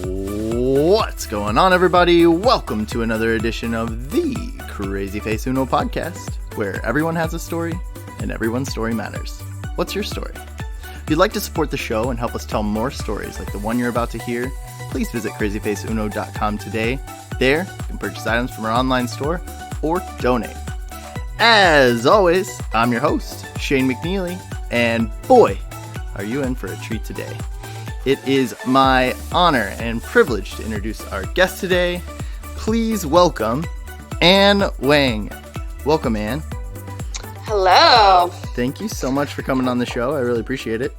What's going on, everybody? Welcome to another edition of the Crazy Face Uno podcast, where everyone has a story and everyone's story matters. What's your story? If you'd like to support the show and help us tell more stories like the one you're about to hear, please visit crazyfaceuno.com today. There, you can purchase items from our online store or donate. As always, I'm your host, Shane McNeely, and boy, are you in for a treat today. It is my honor and privilege to introduce our guest today. Please welcome Anne Wang. Welcome, Anne. Hello. Thank you so much for coming on the show. I really appreciate it.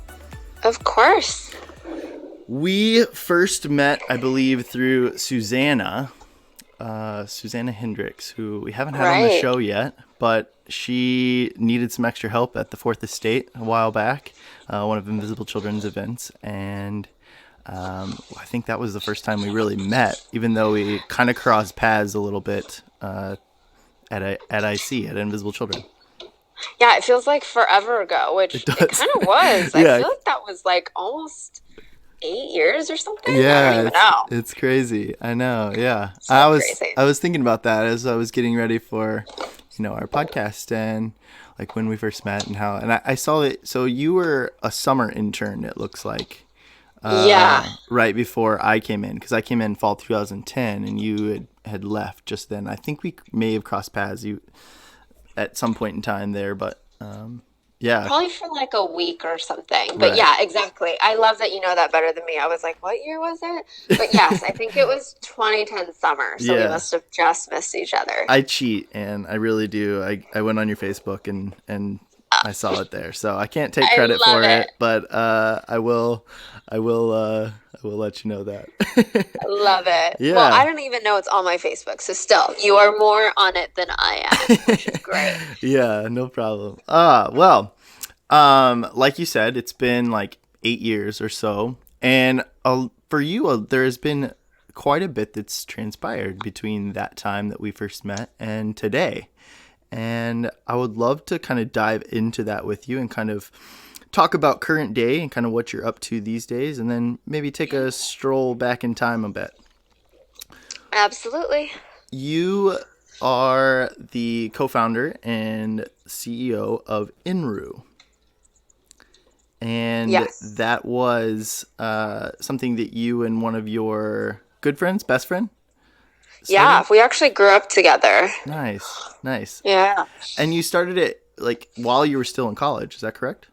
Of course. We first met, I believe, through Susanna Hendricks, who we haven't had on the show yet, but she needed some extra help at the Fourth Estate a while back, one of Invisible Children's events, and I think that was the first time we really met, even though we kind of crossed paths a little bit at IC, at Invisible Children. Yeah, it feels like forever ago, which it kind of was. Yeah. I feel like that was like almost 8 years or something. Yeah, I don't even know. It's crazy. I know. Yeah, Crazy. I was thinking about that as I was getting ready for, our podcast and like when we first met and how. And I saw it. So you were a summer intern. It looks like. Yeah. Right before I came in, because I came in fall 2010, and you had left just then. I think we may have crossed paths at some point in time there, but. Yeah. Probably for like a week or something. But right. Yeah, exactly. I love that you know that better than me. I was like, what year was it? But yes, I think it was 2010 summer. So we must have just missed each other. I cheat, and I really do. I went on your Facebook and I saw it there. So I can't take credit for it, but I will let you know that. I love it. Yeah. Well, I don't even know it's on my Facebook, so still, you are more on it than I am, which is great. Yeah, no problem. Like you said, it's been like 8 years or so, and for you, there has been quite a bit that's transpired between that time that we first met and today. And I would love to kind of dive into that with you and kind of talk about current day and kind of what you're up to these days, and then maybe take a stroll back in time a bit. Absolutely. You are the co-founder and CEO of Enrou. And yes. That was something that you and one of your good friends, best friend? Yeah, we actually grew up together. Nice. Yeah. And you started it like while you were still in college, is that correct?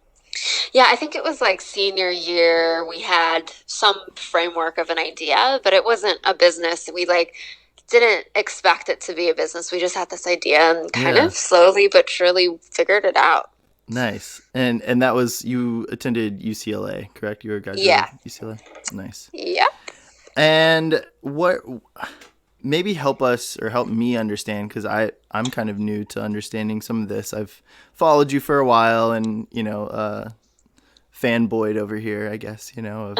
Yeah, I think it was like senior year. We had some framework of an idea, but it wasn't a business. We didn't expect it to be a business. We just had this idea and kind of slowly but surely figured it out. Nice. And that was, you attended UCLA, correct? You were a graduate of UCLA? Nice. Yep. And maybe help us or help me understand, because I'm kind of new to understanding some of this. I've followed you for a while and, fanboyed over here, I guess, of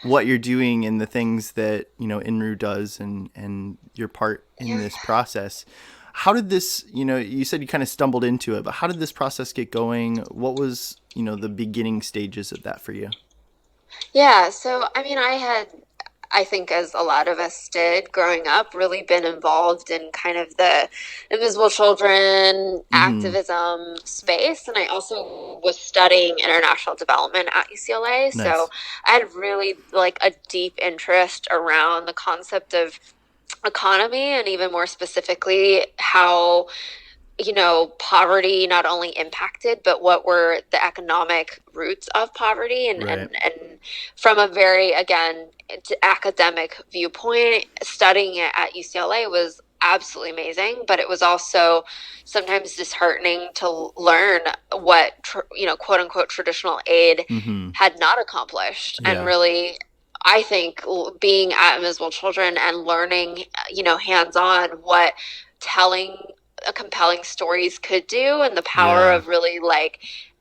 what you're doing and the things that, Enrou does and your part in this process. How did this, you said you kind of stumbled into it, but how did this process get going? What was, the beginning stages of that for you? Yeah, so, I think as a lot of us did growing up, really been involved in kind of the Invisible Children activism space. And I also was studying international development at UCLA. Nice. So I had really a deep interest around the concept of economy, and even more specifically how poverty not only impacted, but what were the economic roots of poverty. And from a very, again, academic viewpoint, studying it at UCLA was absolutely amazing, but it was also sometimes disheartening to learn what, quote unquote, traditional aid had not accomplished. Yeah. And really, I think being at Invisible Children and learning, hands-on what telling compelling stories could do, and the power of really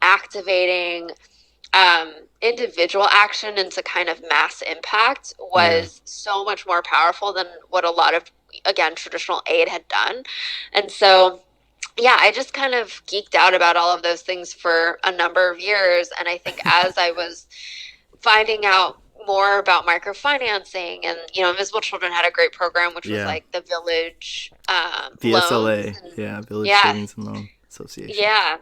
activating individual action into kind of mass impact was so much more powerful than what a lot of, again, traditional aid had done. And so, I just kind of geeked out about all of those things for a number of years. And I think as I was finding out more about microfinancing, and Invisible Children had a great program, which was Yeah. like the village loans, VSLA. and Yeah. Village yeah, Savings and Loan Association. yeah.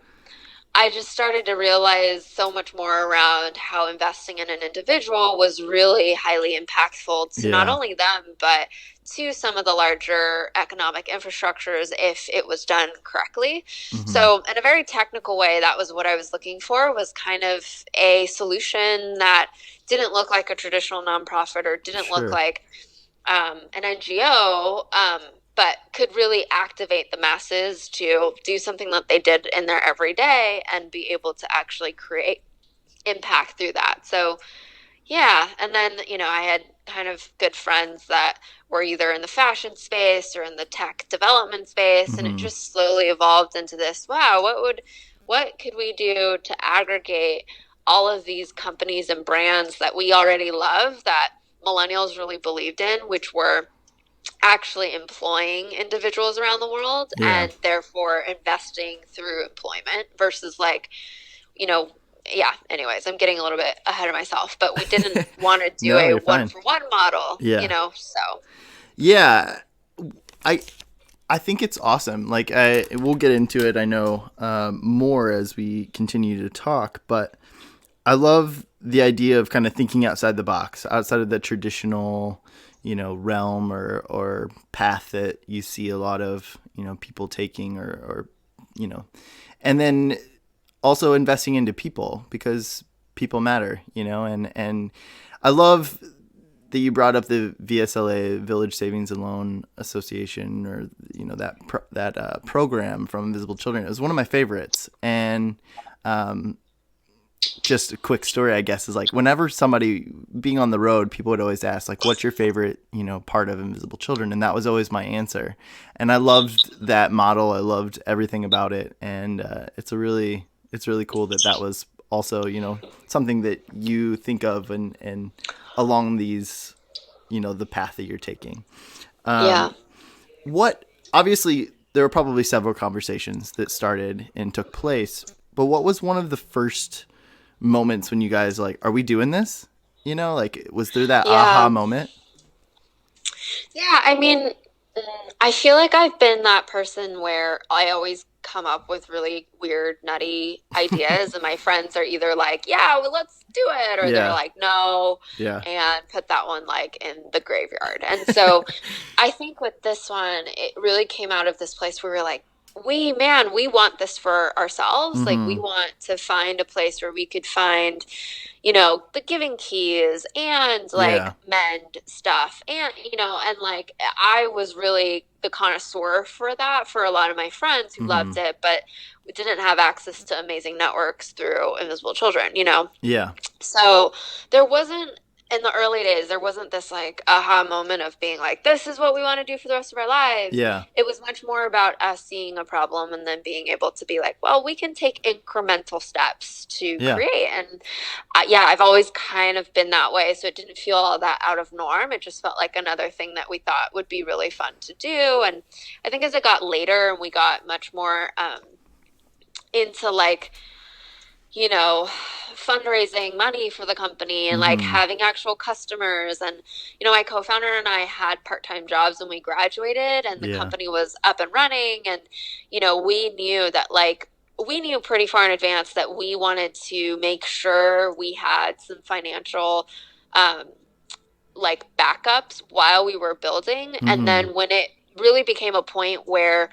I just started to realize so much more around how investing in an individual was really highly impactful to not Yeah. only them, but to some of the larger economic infrastructures if it was done correctly. Mm-hmm. So, in a very technical way, that was what I was looking for, was kind of a solution that didn't look like a traditional nonprofit or didn't look Sure. like an NGO, but could really activate the masses to do something that they did in their everyday and be able to actually create impact through that. So, yeah. And then, I had kind of good friends that were either in the fashion space or in the tech development space. And it Mm-hmm. just slowly evolved into this, wow, what could we do to aggregate all of these companies and brands that we already love, that millennials really believed in, which were actually employing individuals around the world Yeah. and therefore investing through employment versus like, you know, yeah, anyways, I'm getting a little bit ahead of myself, but we didn't want to do No, a you're one fine. for one model, Yeah. so Yeah. I I think it's awesome. Like, we'll get into it, I know, more as we continue to talk, but I love the idea of kind of thinking outside the box, outside of the traditional, realm or path that you see a lot of, people taking or you know, and then also investing into people because people matter, and I love that you brought up the VSLA, Village Savings and Loan Association, or that program from Invisible Children. It was one of my favorites, and just a quick story, I guess, is like whenever somebody being on the road, people would always ask like, "What's your favorite, part of Invisible Children?" And that was always my answer. And I loved that model. I loved everything about it, and it's really cool that that was also something that you think of and along these the path that you're taking. yeah. What obviously there were probably several conversations that started and took place, but what was one of the first moments when you guys like, are we doing this? Like, was there that aha Yeah. moment? Yeah, I mean, I feel like I've been that person where I always come up with really weird, nutty ideas, and my friends are either like, "Yeah, well, let's do it," or they're Yeah. like, "No," Yeah. and put that one like in the graveyard. And so, I think with this one, it really came out of this place where we're like, we want this for ourselves. Like, we Mm-hmm. want to find a place where we could find the giving keys and like Yeah. mend stuff. And, and like I was really the connoisseur for that for a lot of my friends who Mm-hmm. loved it, but we didn't have access to amazing networks through Invisible Children. Yeah. So there wasn't, in the early days, there wasn't this like aha moment of being like, this is what we want to do for the rest of our lives. Yeah. It was much more about us seeing a problem and then being able to be like, well, we can take incremental steps to Yeah. create. And yeah, I've always kind of been that way. So it didn't feel all that out of norm. It just felt like another thing that we thought would be really fun to do. And I think as it got later and we got much more into like, fundraising money for the company and like Mm-hmm. having actual customers. And, my co-founder and I had part-time jobs when we graduated and the Yeah. company was up and running. And, we knew that like, we knew pretty far in advance that we wanted to make sure we had some financial, um, like backups while we were building. And Mm-hmm. then when it really became a point where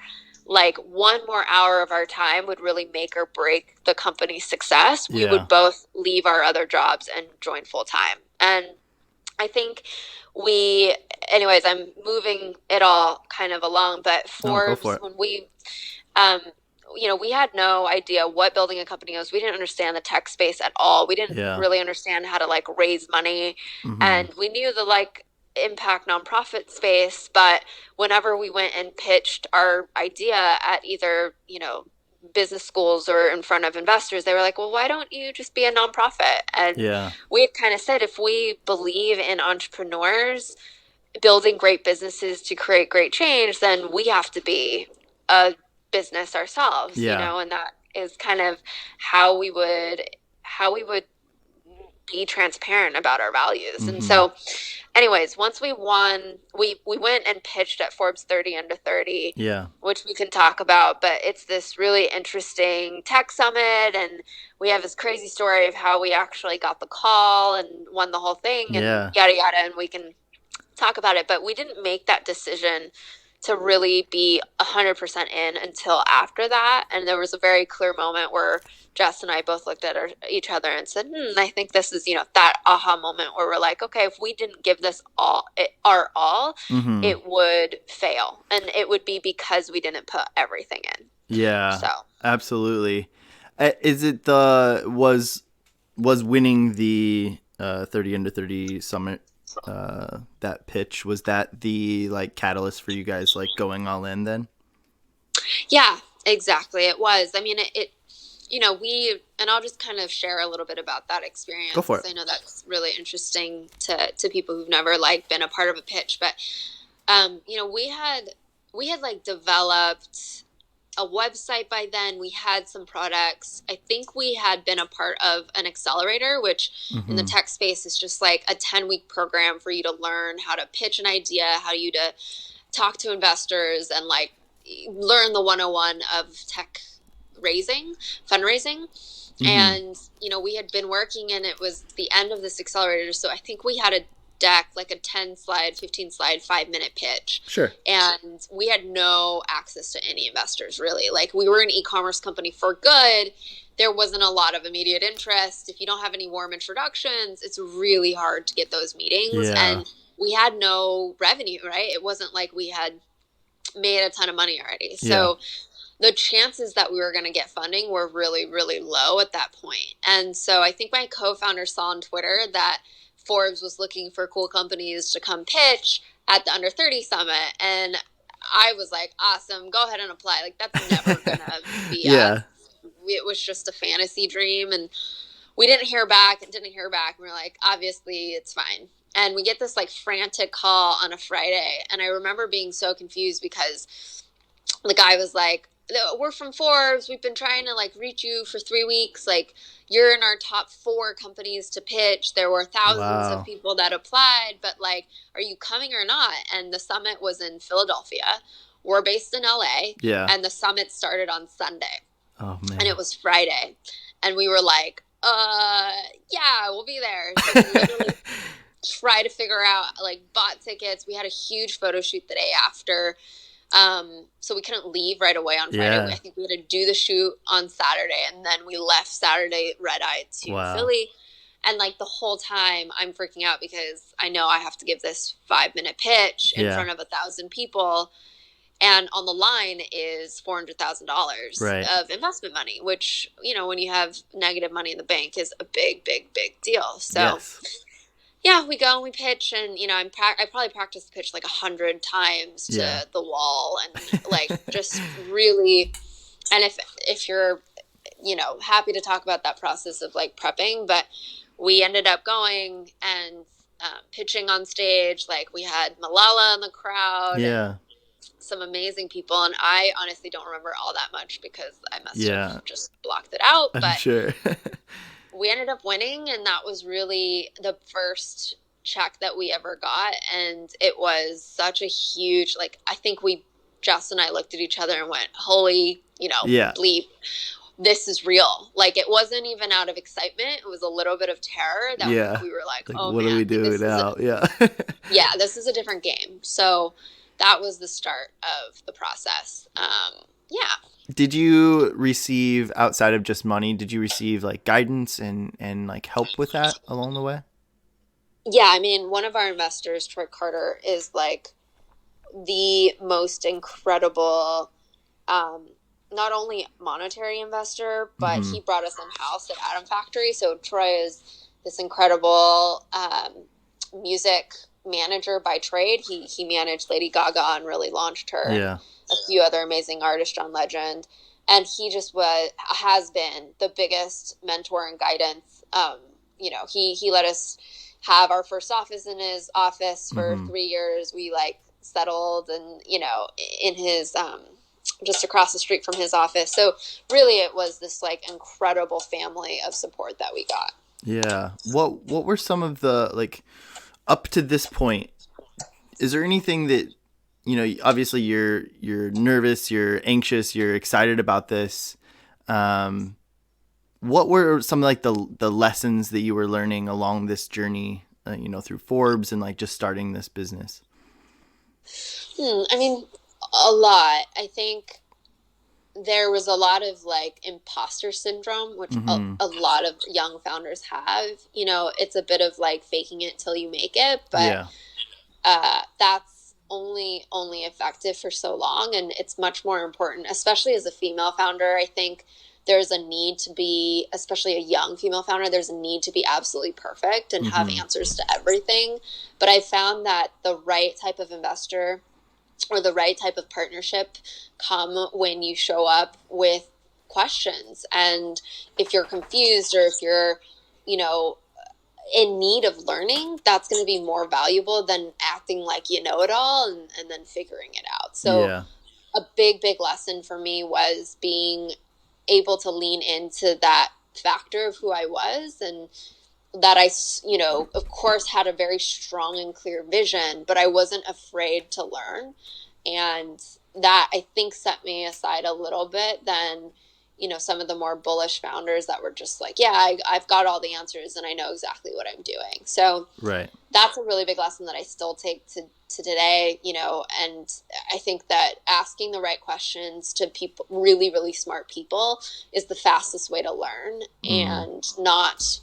like one more hour of our time would really make or break the company's success, we Yeah. would both leave our other jobs and join full time. And I think anyways, I'm moving it all kind of along, but No, go for Forbes, it. when um, we had no idea what building a company was. We didn't understand the tech space at all. We didn't Yeah. really understand how to like raise money. Mm-hmm. And we knew the like impact nonprofit space, but whenever we went and pitched our idea at either, business schools or in front of investors, they were like, well, why don't you just be a nonprofit? And Yeah. we had kind of said, if we believe in entrepreneurs building great businesses to create great change, then we have to be a business ourselves, Yeah. and that is kind of how we would be transparent about our values. And Mm-hmm. so anyways, once we won, we went and pitched at Forbes 30 under 30, Yeah. which we can talk about, but it's this really interesting tech summit, and we have this crazy story of how we actually got the call and won the whole thing and Yeah. yada yada, and we can talk about it. But we didn't make that decision to really be 100% in until after that. And there was a very clear moment where Jess and I both looked at each other and said, I think this is, that aha moment where we're like, okay, if we didn't give this our all, Mm-hmm. it would fail. And it would be because we didn't put everything in. Yeah, So absolutely. Is it was winning the 30 under 30 summit, that pitch, was that the like catalyst for you guys like going all in then? yeah, exactly. It was. I mean, and I'll just kind of share a little bit about that experience. Go for it. I know that's really interesting to people who've never like been a part of a pitch, but we had like developed a website by then. We had some products. I think we had been a part of an accelerator, which in the tech space is just like a 10-week program for you to learn how to pitch an idea, how you to talk to investors, and like learn the 101 of tech fundraising. And we had been working, and it was the end of this accelerator, so I think we had a deck, like a 10 slide 15 slide 5-minute pitch. Sure. And we had no access to any investors, really. Like, we were an e-commerce company for good. There wasn't a lot of immediate interest. If you don't have any warm introductions, it's really hard to get those meetings. Yeah. And we had no revenue, right? It wasn't like we had made a ton of money already. So the chances that we were going to get funding were really, really low at that point. And so I think my co-founder saw on Twitter that Forbes was looking for cool companies to come pitch at the Under 30 Summit. And I was like, awesome, go ahead and apply. Like, that's never going to be us. It was just a fantasy dream. And we didn't hear back. And we're like, obviously, it's fine. And we get this like frantic call on a Friday. And I remember being so confused because the guy was like, we're from Forbes. We've been trying to like reach you for 3 weeks. Like, you're in our top 4 companies to pitch. There were thousands of people that applied, but like, are you coming or not? And the summit was in Philadelphia. We're based in LA. Yeah. And the summit started on Sunday. Oh man. And it was Friday. And we were like, yeah, we'll be there. So we literally try to figure out, like, bought tickets. We had a huge photo shoot the day after. So we couldn't leave right away on Friday. Yeah. I think we had to do the shoot on Saturday, and then we left Saturday red-eyed to Philly. And like the whole time I'm freaking out because I know I have to give this 5-minute pitch in front of 1,000 people. And on the line is $400,000 of investment money, which, when you have negative money in the bank, is a big, big, big deal. So yeah, we go and we pitch, and I probably practiced the pitch like 100 times to the wall, and like just really. And if you're happy to talk about that process of like prepping, but we ended up going and pitching on stage. Like, we had Malala in the crowd, and some amazing people, and I honestly don't remember all that much because I must have just blocked it out. But I'm sure. we ended up winning, and that was really the first check that we ever got. And it was such a huge, like, I think Jess and I looked at each other and went, holy, bleep, this is real. Like, it wasn't even out of excitement. It was a little bit of terror that we were like, oh what man, do we do now? Yeah, this is a different game. So that was the start of the process. Did you receive, outside of just money, did you receive like guidance and like help with that along the way? Yeah, I mean, one of our investors, Troy Carter, is like the most incredible, not only monetary investor, but he brought us in-house at Atom Factory. So Troy is this incredible music manager by trade. He managed Lady Gaga and really launched her. Yeah. A few other amazing artists, John Legend. And he just has been the biggest mentor and guidance. He let us have our first office in his office for 3 years. We like settled and, in his, just across the street from his office. So really it was this like incredible family of support that we got. Yeah. What were some of the, like, up to this point? Is there anything that, obviously you're nervous, you're anxious, you're excited about this. Um, what were some, like, the lessons that you were learning along this journey, through Forbes and, like, just starting this business? I mean, a lot. I think there was a lot of like imposter syndrome, which Mm-hmm. a lot of young founders have. It's a bit of like faking it till you make it, but Yeah. that's only effective for so long, and it's much more important, especially as a female founder. I think there's a need to be, especially a young female founder, there's a need to be absolutely perfect and have Mm-hmm. answers to everything. But I found that the right type of investor or the right type of partnership come when you show up with questions. And if you're confused, or if you're, you know, in need of learning, that's going to be more valuable than acting like you know it all and then figuring it out. So Yeah. a big lesson for me was being able to lean into that factor of who I was, and that I, of course, had a very strong and clear vision, but I wasn't afraid to learn. And that, I think, set me aside a little bit than, some of the more bullish founders that were just like, yeah, I've got all the answers and I know exactly what I'm doing. So Right. that's a really big lesson that I still take to today, and I think that asking the right questions to people, really, really smart people, is the fastest way to learn, Mm. and not,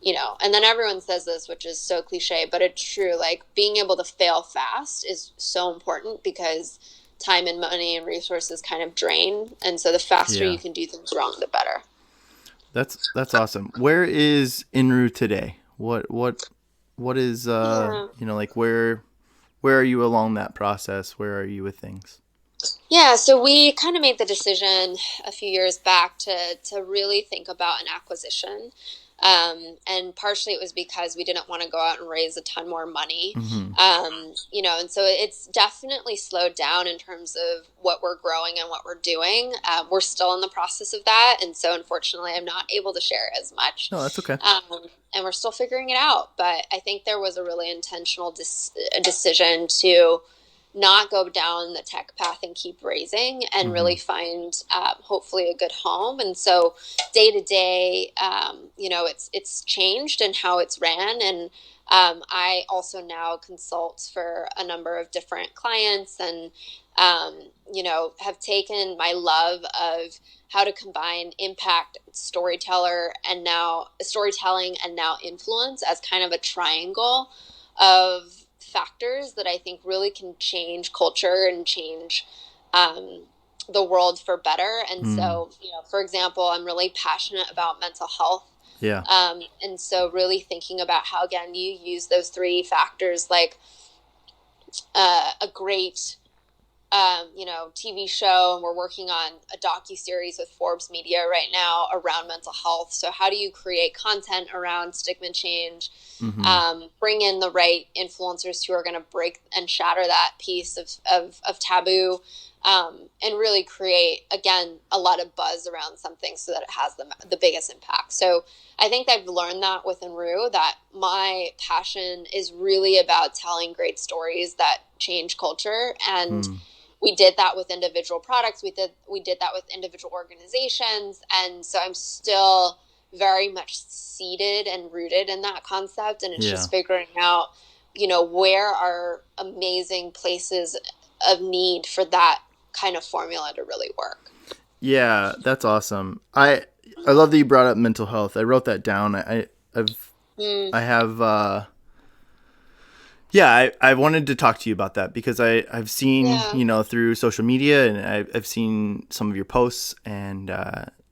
and then everyone says this, which is so cliche, but it's true. Like, being able to fail fast is so important, because time and money and resources kind of drain. And so the faster you Yeah. can do things wrong, the better. That's awesome. Where is Enrou today? What is, Yeah. like, where are you along that process? Where are you with things? Yeah, so we kind of made the decision a few years back to really think about an acquisition. And partially it was because we didn't want to go out and raise a ton more money. Mm-hmm. And so it's definitely slowed down in terms of what we're growing and what we're doing. We're still in the process of that. And so unfortunately, I'm not able to share as much. No, that's okay. And we're still figuring it out. But I think there was a really intentional decision to not go down the tech path and keep raising, and Mm-hmm. really find, hopefully, a good home. And so day to day, it's changed in how it's ran. And I also now consult for a number of different clients, and have taken my love of how to combine impact, storytelling, and now influence, as kind of a triangle of factors that I think really can change culture and change, the world for better. And Mm. so, for example, I'm really passionate about mental health. Yeah. And so really thinking about how, again, you use those three factors, like a great, TV show, and we're working on a docu-series with Forbes Media right now around mental health. So how do you create content around stigma change, Mm-hmm. bring in the right influencers who are going to break and shatter that piece of taboo, and really create, again, a lot of buzz around something so that it has the biggest impact. So I think I've learned that with Enrou, that my passion is really about telling great stories that change culture. And Mm. we did that with individual products. We did that with individual organizations. And so I'm still very much seated and rooted in that concept. And it's Yeah. just figuring out, where are amazing places of need for that kind of formula to really work. Yeah, that's awesome. I love that you brought up mental health. I wrote that down. Mm, I have yeah, I wanted to talk to you about that because I've seen, yeah. through social media, and I've seen some of your posts, and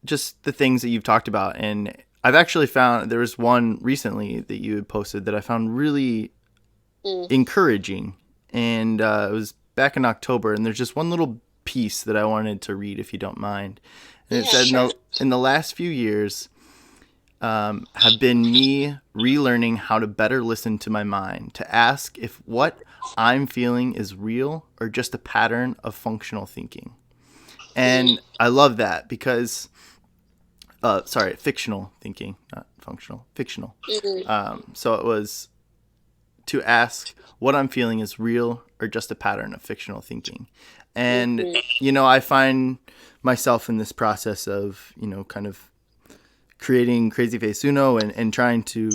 just the things that you've talked about. And I've actually found there was one recently that you had posted that I found really Mm, encouraging. And it was back in October, and there's just one little piece that I wanted to read, if you don't mind. And it yeah, said, sure. in the last few years, have been me relearning how to better listen to my mind, to ask if what I'm feeling is real or just a pattern of functional thinking. Mm, And I love that because Sorry, fictional thinking, not functional, fictional. Mm-hmm. So it was to ask what I'm feeling is real or just a pattern of fictional thinking. And, Mm-hmm. I find myself in this process of, kind of creating Crazy Face Uno and trying to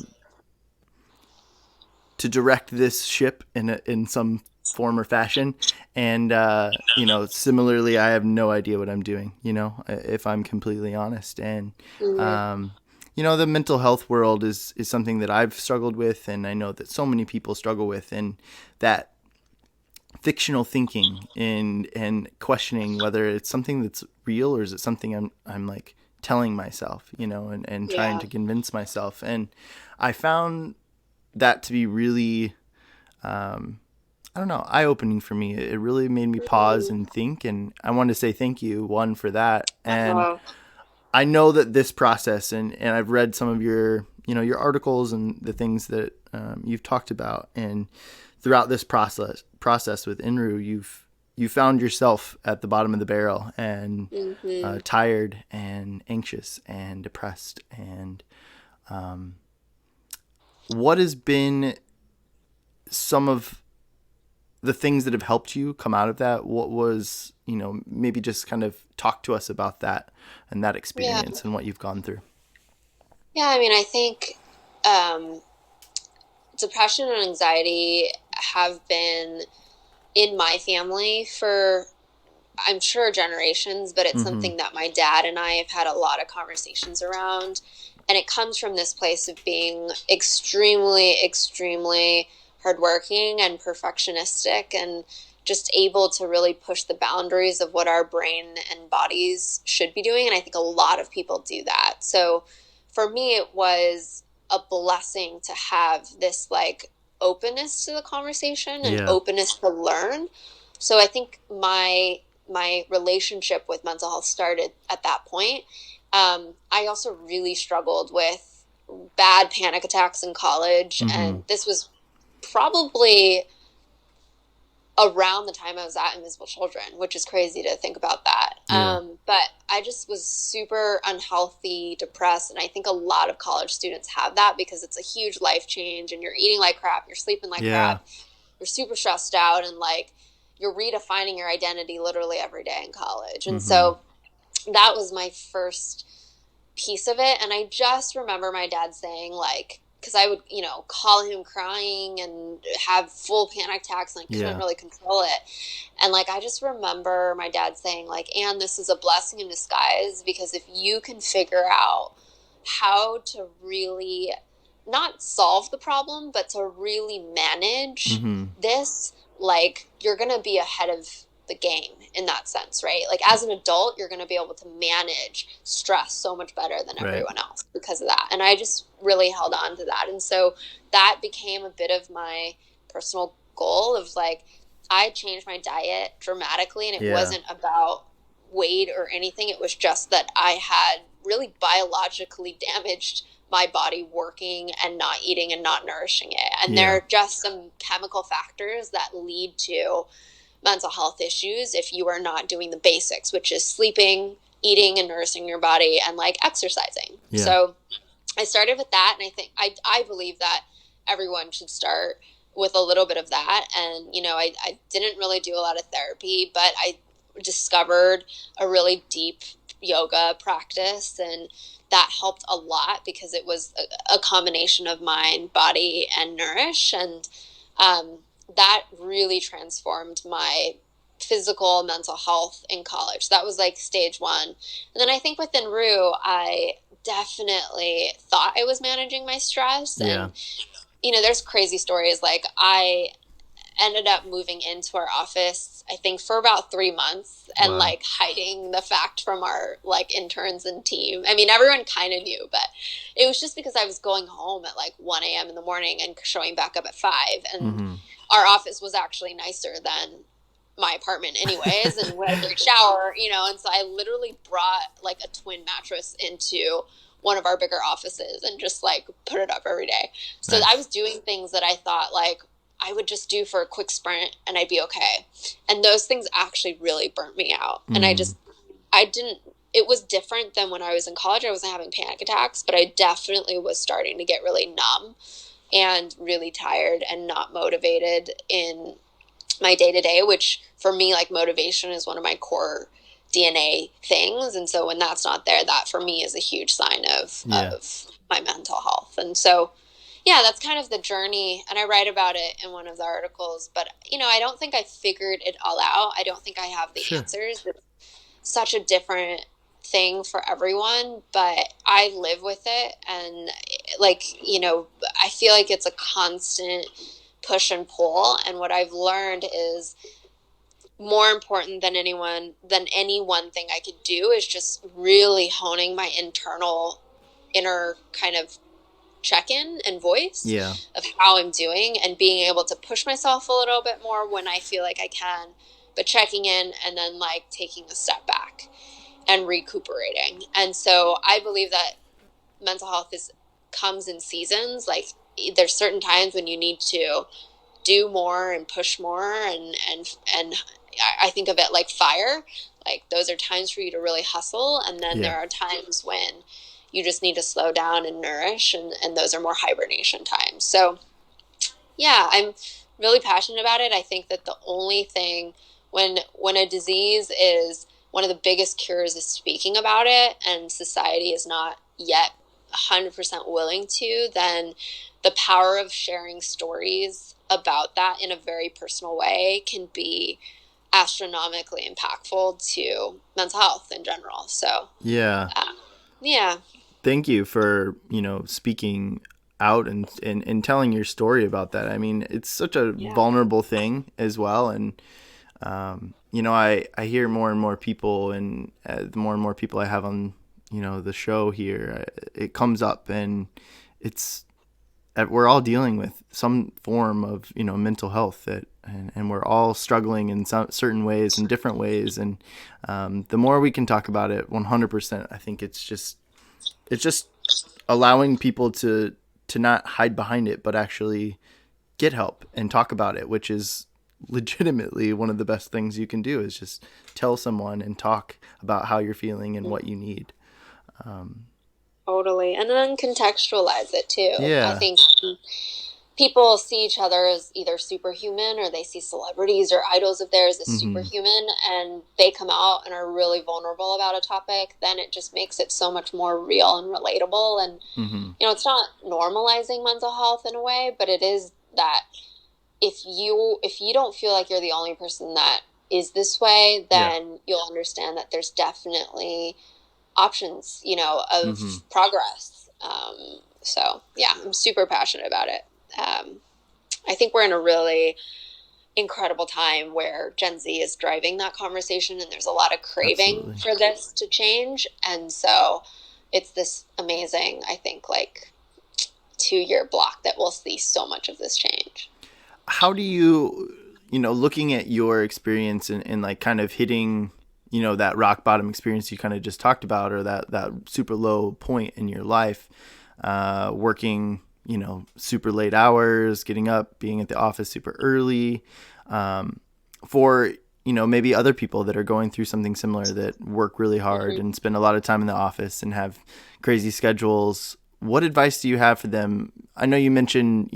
direct this ship in some form or fashion. And, similarly, I have no idea what I'm doing, if I'm completely honest. And, Mm-hmm. the mental health world is something that I've struggled with, and I know that so many people struggle with, and that fictional thinking and questioning whether it's something that's real or is it something I'm like telling myself, and trying Yeah. to convince myself. And I found that to be really, I don't know, eye opening for me. It really made me pause Mm-hmm. and think, and I want to say thank you, one, for that. And Oh, I know that this process, and I've read some of your, your articles and the things that you've talked about, and throughout this process with Enrou, you found yourself at the bottom of the barrel and mm-hmm. tired and anxious and depressed. And what has been some of the things that have helped you come out of that? What was, maybe just kind of talk to us about that and that Yeah. experience and what you've gone through. Yeah, I mean, I think um, depression and anxiety have been in my family for, I'm sure, generations, but it's Mm-hmm. something that my dad and I have had a lot of conversations around. And it comes from this place of being extremely, extremely hardworking and perfectionistic and just able to really push the boundaries of what our brain and bodies should be doing. And I think a lot of people do that. So for me, it was a blessing to have this like openness to the conversation and Yeah. openness to learn. So I think my relationship with mental health started at that point. I also really struggled with bad panic attacks in college, Mm-hmm. and this was probably around the time I was at Invisible Children, which is crazy to think about that. Yeah. But I just was super unhealthy, depressed, and I think a lot of college students have that because it's a huge life change, and you're eating like crap, you're sleeping like Yeah. crap, you're super stressed out, and like you're redefining your identity literally every day in college. And Mm-hmm. so that was my first piece of it. And I just remember my dad saying, like, because I would, call him crying and have full panic attacks and I couldn't Yeah. really control it. And like, I just remember my dad saying, like, Anne, this is a blessing in disguise because if you can figure out how to really not solve the problem, but to really manage Mm-hmm. this, like, you're going to be ahead of the game in that sense, right? Like as an adult, you're going to be able to manage stress so much better than Right. everyone else because of that. And I just really held on to that. And so that became a bit of my personal goal of like, I changed my diet dramatically and it Yeah. wasn't about weight or anything. It was just that I had really biologically damaged my body working and not eating and not nourishing it. And there Yeah. are just some chemical factors that lead to mental health issues if you are not doing the basics, which is sleeping, eating and nourishing your body, and like exercising. Yeah. So I started with that, and I think I believe that everyone should start with a little bit of that. And I didn't really do a lot of therapy, but I discovered a really deep yoga practice, and that helped a lot because it was a combination of mind, body, and nourish. And um, that really transformed my physical mental health in college. That was like stage one. And then I think within Rue, I definitely thought I was managing my stress. Yeah. And, there's crazy stories. Like, I ended up moving into our office, I think, for about 3 months and Wow. like hiding the fact from our like interns and team. I mean, everyone kind of knew, but it was just because I was going home at like 1 a.m. in the morning and showing back up at 5. And Mm-hmm. our office was actually nicer than my apartment anyways, and we had a great shower, and so I literally brought like a twin mattress into one of our bigger offices and just like put it up every day. So I Nice. was doing things that I thought like I would just do for a quick sprint and I'd be okay. And those things actually really burnt me out. And Mm. I didn't it was different than when I was in college. I wasn't having panic attacks, but I definitely was starting to get really numb and really tired and not motivated in my day to day, which for me, like, motivation is one of my core DNA things. And so when that's not there, that for me is a huge sign of my mental health. And so, yeah, that's kind of the journey. And I write about it in one of the articles, but, I don't think I figured it all out. I don't think I have the answers. It's such a different thing for everyone, but I live with it. And like, I feel like it's a constant push and pull. And what I've learned is more important than any one thing I could do is just really honing my inner kind of check-in and voice of how I'm doing, and being able to push myself a little bit more when I feel like I can, but checking in and then like taking a step back and recuperating. And so I believe that mental health comes in seasons. Like, there's certain times when you need to do more and push more, and I think of it like fire. Like, those are times for you to really hustle, and then there are times when you just need to slow down and nourish, and those are more hibernation times. So yeah, I'm really passionate about it. I think that the only thing when a disease is one of the biggest cures is speaking about it, and society is not yet 100% willing to, then the power of sharing stories about that in a very personal way can be astronomically impactful to mental health in general. So yeah. Yeah. Thank you for, speaking out and telling your story about that. I mean, it's such a vulnerable thing as well. And, I hear more and more people, and the more and more people I have on, the show here, it comes up, and we're all dealing with some form of, mental health and we're all struggling in certain ways, in different ways. And the more we can talk about it, 100%, I think it's just allowing people to not hide behind it, but actually get help and talk about it, which is legitimately one of the best things you can do, is just tell someone and talk about how you're feeling and what you need. Totally. And then contextualize it too. I Yeah. think people see each other as either superhuman, or they see celebrities or idols of theirs as superhuman, and they come out and are really vulnerable about a topic, then it just makes it so much more real and relatable. And, it's not normalizing mental health in a way, but it is that if you don't feel like you're the only person that is this way, then you'll understand that there's definitely options, of progress. So yeah, I'm super passionate about it. I think we're in a really incredible time where Gen Z is driving that conversation, and there's a lot of craving for this to change. And so it's this amazing, I think, like 2-year block that we'll see so much of this change. How do you, looking at your experience and like kind of hitting, that rock bottom experience you kind of just talked about, or that super low point in your life, working, super late hours, getting up, being at the office super early, for, maybe other people that are going through something similar, that work really hard and spend a lot of time in the office and have crazy schedules. What advice do you have for them? I know you mentioned,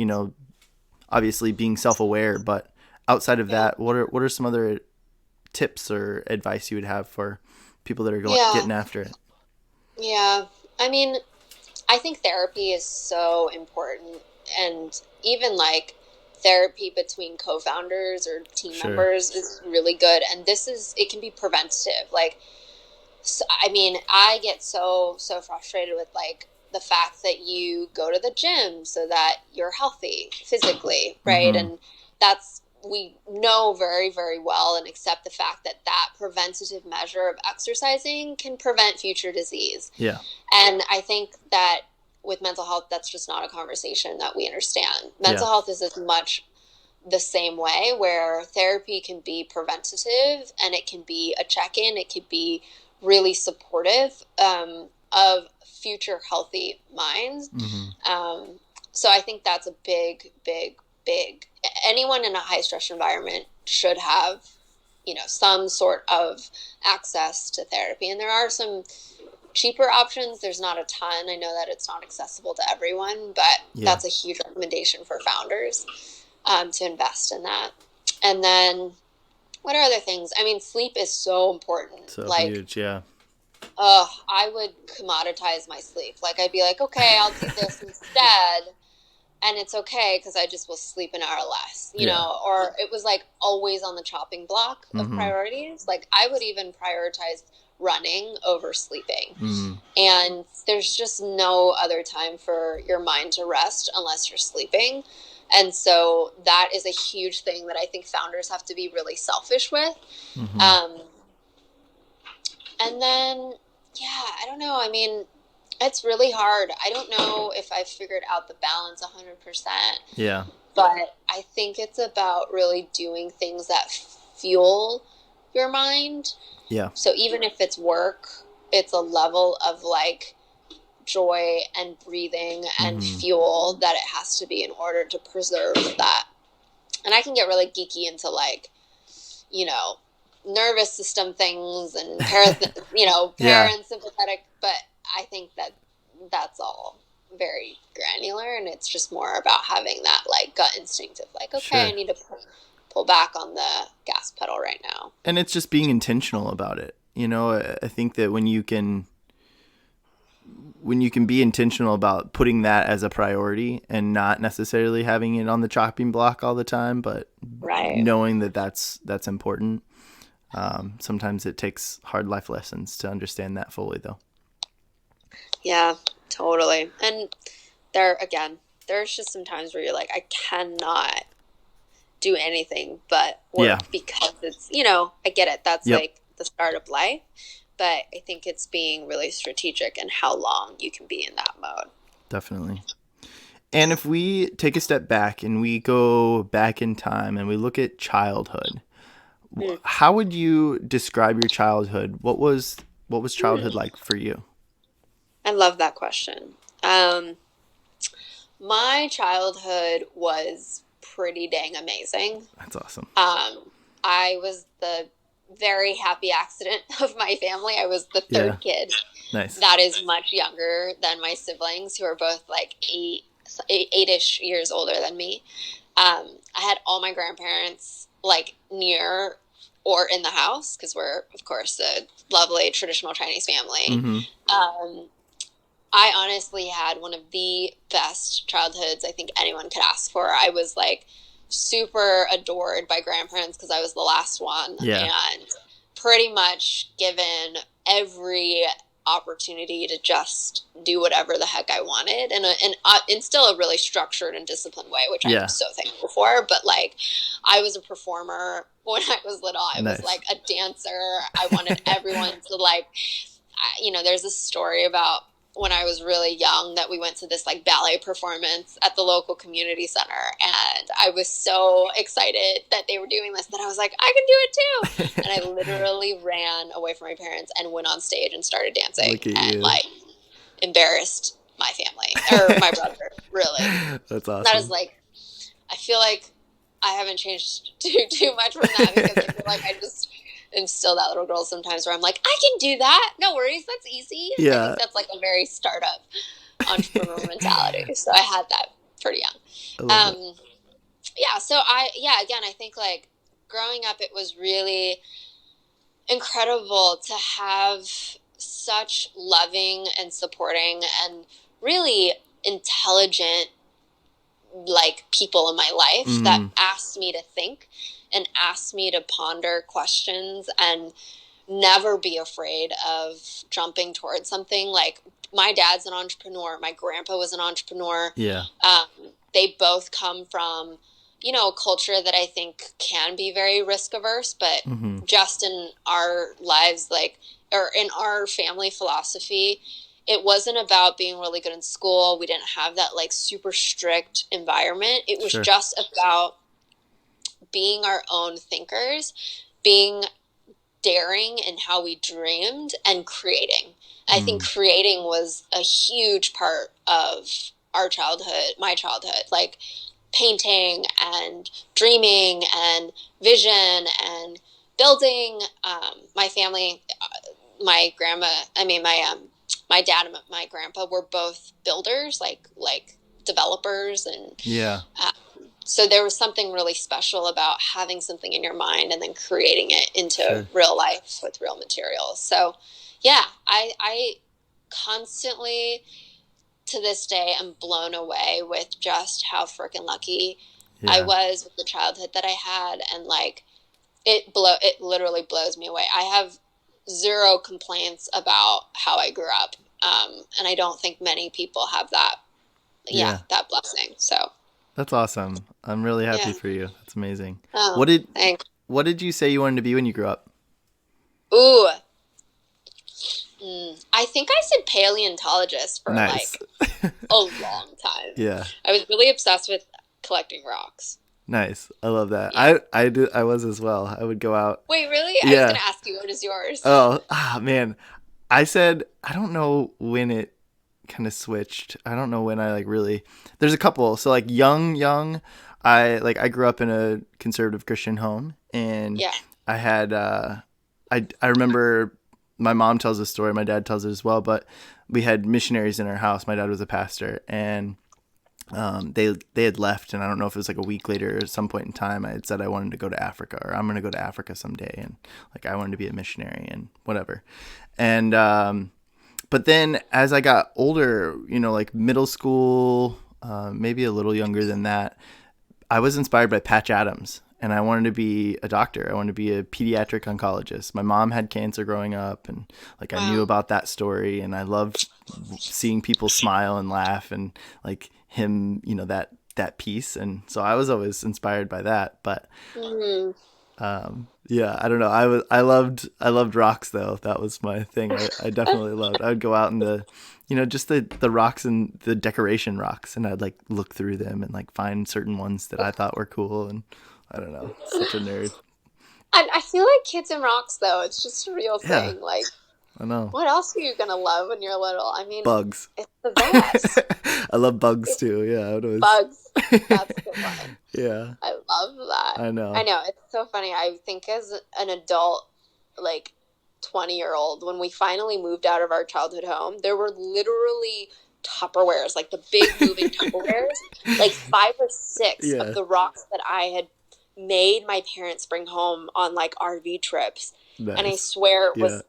obviously being self-aware, but outside of that, what are some other tips or advice you would have for people that are getting after it? Yeah. I mean, I think therapy is so important, and even like therapy between co-founders or team members is really good. And it can be preventative. Like, so, I mean, I get so frustrated with like the fact that you go to the gym so that you're healthy physically, right? And we know very, very well and accept the fact that preventative measure of exercising can prevent future disease. Yeah. And I think that with mental health, that's just not a conversation that we understand. Mental health is as much the same way, where therapy can be preventative, and it can be a check-in. It could be really supportive of future healthy minds. So I think that's a big, big, big. Anyone in a high stress environment should have, some sort of access to therapy. And there are some cheaper options. There's not a ton. I know that it's not accessible to everyone, but that's a huge recommendation for founders to invest in that. And then what are other things? I mean, sleep is so important. So huge, yeah. I would commoditize my sleep. Like, I'd be like, okay, I'll do this instead. And it's okay because I just will sleep an hour less, you know, or it was like always on the chopping block of priorities. Like, I would even prioritize running over sleeping. And there's just no other time for your mind to rest unless you're sleeping. And so that is a huge thing that I think founders have to be really selfish with. And then, I don't know. I mean, it's really hard. I don't know if I've figured out the balance 100%. Yeah. But I think it's about really doing things that fuel your mind. Yeah. So even if it's work, it's a level of like joy and breathing and fuel that it has to be in order to preserve that. And I can get really geeky into like, nervous system things and parasympathetic, but I think that that's all very granular, and it's just more about having that like gut instinct of like, okay, I need to pull back on the gas pedal right now. And it's just being intentional about it. I think that when you can be intentional about putting that as a priority and not necessarily having it on the chopping block all the time, but knowing that that's important. Sometimes it takes hard life lessons to understand that fully, though. Yeah, totally. And there's just some times where you're like, I cannot do anything but work because it's, I get it. That's like the start of life. But I think it's being really strategic in how long you can be in that mode. Definitely. And if we take a step back and we go back in time and we look at childhood, how would you describe your childhood? What was childhood like for you? I love that question. My childhood was pretty dang amazing. That's awesome. I was the very happy accident of my family. I was the third kid. Nice. That is much younger than my siblings, who are both like eight-ish years older than me. I had all my grandparents like near or in the house because we're, of course, a lovely traditional Chinese family. I honestly had one of the best childhoods I think anyone could ask for. I was like super adored by grandparents because I was the last one, and pretty much given every opportunity to just do whatever the heck I wanted, and still a really structured and disciplined way, which I'm so thankful for. But like, I was a performer when I was little. I was like a dancer. I wanted everyone to like, there's a story about when I was really young that we went to this like ballet performance at the local community center, and I was so excited that they were doing this that I was like, I can do it too. And I literally ran away from my parents and went on stage and started dancing and like embarrassed my family or my brother. Really, that's awesome. That is like, I feel like I haven't changed too much from that because I feel like I just am still that little girl sometimes where I'm like, I can do that. No worries. That's easy. I think that's like a very startup entrepreneur mentality. So I had that pretty young. So again, I think like growing up, it was really incredible to have such loving and supporting and really intelligent like people in my life that asked me to think and asked me to ponder questions and never be afraid of jumping towards something. Like, my dad's an entrepreneur. My grandpa was an entrepreneur. Yeah. They both come from, a culture that I think can be very risk averse, but just in our lives, like, or in our family philosophy, it wasn't about being really good in school. We didn't have that like super strict environment. It was just about being our own thinkers, being daring in how we dreamed, and creating. I think creating was a huge part of our childhood, my childhood, like painting and dreaming and vision and building. My family, my grandma, I mean, my dad and my grandpa were both builders, like developers, and Yeah. so there was something really special about having something in your mind and then creating it into Sure. real life with real materials. So, yeah, I constantly to this day am blown away with just how freaking lucky I Yeah. was with the childhood that I had, and like it literally blows me away. I have zero complaints about how I grew up, and I don't think many people have that. Yeah, Yeah. that blessing. So That's awesome. I'm really happy yeah. for you. That's amazing. Oh, What did thanks. what did you say you wanted to be when you grew up? Ooh, I think I said paleontologist for Nice. like a long time. Yeah. I was really obsessed with collecting rocks. Nice. I love that. Yeah. I was as well. I would go out. Wait, really? I was Yeah. gonna ask you, what is yours? Oh, man. I said I don't know when it kind of switched. I don't know when I like really. There's a couple. So like young, I grew up in a conservative Christian home, and Yeah. I had I remember my mom tells this story, my dad tells it as well, but we had missionaries in our house. My dad was a pastor, and they had left, and I don't know if it was like a week later or at some point in time, I had said I wanted to go to Africa, or I'm going to go to Africa someday, and like I wanted to be a missionary and whatever. And but then as I got older, like middle school, maybe a little younger than that, I was inspired by Patch Adams, and I wanted to be a doctor. I wanted to be a pediatric oncologist. My mom had cancer growing up, and like I knew Wow. about that story, and I loved seeing people smile and laugh, and like him, that piece. And so I was always inspired by that. But Mm. yeah, I don't know. I loved rocks though. That was my thing. I definitely loved. I would go out in the, just the rocks and the decoration rocks, and I'd like look through them and like find certain ones that I thought were cool. And I don't know, such a nerd. I feel like kids and rocks, though, it's just a real Yeah, thing. Like, I know. what else are you gonna love when you're little? I mean, Bugs. it's the best. I love bugs It's too. Yeah, it was. bugs. That's the one. Yeah, I love that. I know. I know, it's so funny. I think as an adult, like 20-year-old, when we finally moved out of our childhood home, there were literally Tupperwares, like the big moving Tupperwares, like 5 or 6 Yeah, of the rocks that I had made my parents bring home on like RV trips. And I nice. swear Yeah,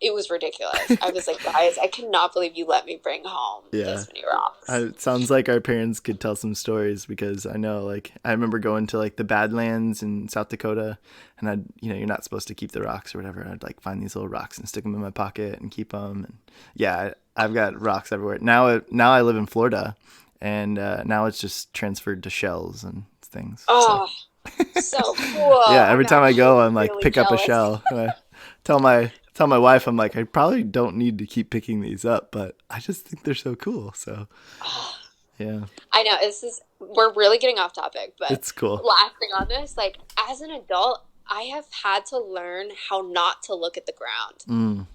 it was ridiculous. I was like, guys, I cannot believe you let me bring home yeah. this many rocks. It sounds like our parents could tell some stories, because I know, like, I remember going to like the Badlands in South Dakota, and you're not supposed to keep the rocks or whatever. I'd like find these little rocks and stick them in my pocket and keep them. And yeah, I've got rocks everywhere. Now I live in Florida, and now it's just transferred to shells and things. Oh, so cool. Yeah, every I time know. I go, I'm I'm like, really pick up a jealous. shell. I tell my wife, I'm like, I probably don't need to keep picking these up, but I just think they're so cool. So yeah, I know we're really getting off topic, but it's cool. last thing on this, like as an adult, I have had to learn how not to look at the ground Mm.